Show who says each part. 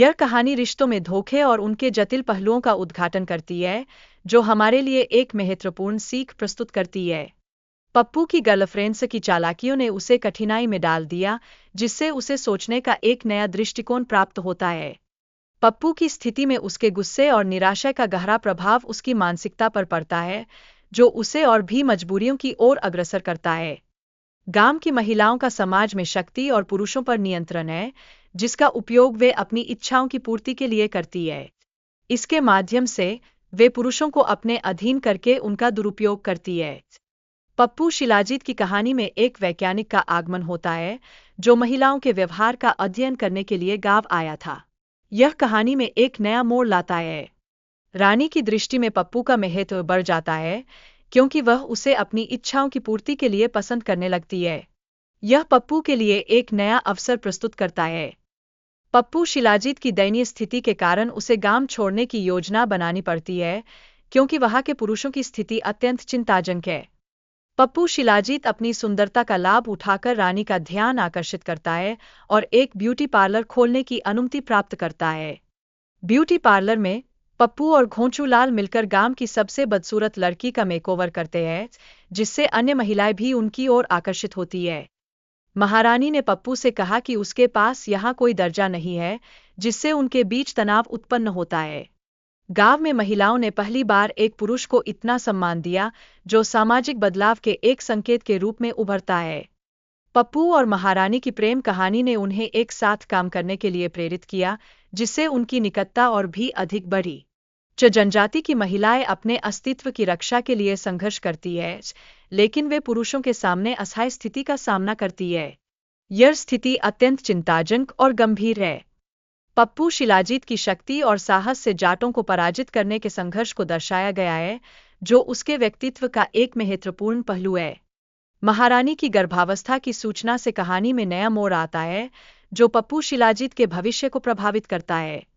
Speaker 1: यह कहानी रिश्तों में धोखे और उनके जटिल पहलुओं का उद्घाटन करती है, जो हमारे लिए एक महत्वपूर्ण सीख प्रस्तुत करती है। पप्पू की गर्लफ्रेंड्स की चालाकियों ने उसे कठिनाई में डाल दिया, जिससे उसे सोचने का एक नया दृष्टिकोण प्राप्त होता है। पप्पू की स्थिति में उसके गुस्से और निराशा का गहरा प्रभाव उसकी मानसिकता पर पड़ता है, जो उसे और भी मजबूरियों की ओर अग्रसर करता है। गांव की महिलाओं का समाज में शक्ति और पुरुषों पर नियंत्रण है, जिसका उपयोग वे अपनी इच्छाओं की पूर्ति के लिए करती है। इसके माध्यम से वे पुरुषों को अपने अधीन करके उनका दुरुपयोग करती है। पप्पू शिलाजीत की कहानी में एक वैज्ञानिक का आगमन होता है, जो महिलाओं के व्यवहार का अध्ययन करने के लिए गांव आया था। यह कहानी में एक नया मोड़ लाता है। रानी की दृष्टि में पप्पू का महत्व बढ़ जाता है, क्योंकि वह उसे अपनी इच्छाओं की पूर्ति के लिए पसंद करने लगती है। यह पप्पू के लिए एक नया अवसर प्रस्तुत करता है। पप्पू शिलाजीत की दयनीय स्थिति के कारण उसे गांव छोड़ने की योजना बनानी पड़ती है, क्योंकि वहां के पुरुषों की स्थिति अत्यंत चिंताजनक है। पप्पू शिलाजीत अपनी सुंदरता का लाभ उठाकर रानी का ध्यान आकर्षित करता है और एक ब्यूटी पार्लर खोलने की अनुमति प्राप्त करता है। ब्यूटी पार्लर में पप्पू और घोंचूलाल मिलकर गांव की सबसे बदसूरत लड़की का मेकओवर करते हैं, जिससे अन्य महिलाएं भी उनकी ओर आकर्षित होती है। महारानी ने पप्पू से कहा कि उसके पास यहाँ कोई दर्जा नहीं है, जिससे उनके बीच तनाव उत्पन्न होता है। गांव में महिलाओं ने पहली बार एक पुरुष को इतना सम्मान दिया, जो सामाजिक बदलाव के एक संकेत के रूप में उभरता है। पप्पू और महारानी की प्रेम कहानी ने उन्हें एक साथ काम करने के लिए प्रेरित किया, जिससे उनकी निकटता और भी अधिक बढ़ी। जनजाति की महिलाएं अपने अस्तित्व की रक्षा के लिए संघर्ष करती है, लेकिन वे पुरुषों के सामने असहाय स्थिति का सामना करती है। यह स्थिति अत्यंत चिंताजनक और गंभीर है। पप्पू शिलाजीत की शक्ति और साहस से जाटों को पराजित करने के संघर्ष को दर्शाया गया है, जो उसके व्यक्तित्व का एक महत्वपूर्ण पहलू है। महारानी की गर्भावस्था की सूचना से कहानी में नया मोड़ आता है, जो पप्पू शिलाजीत के भविष्य को प्रभावित करता है।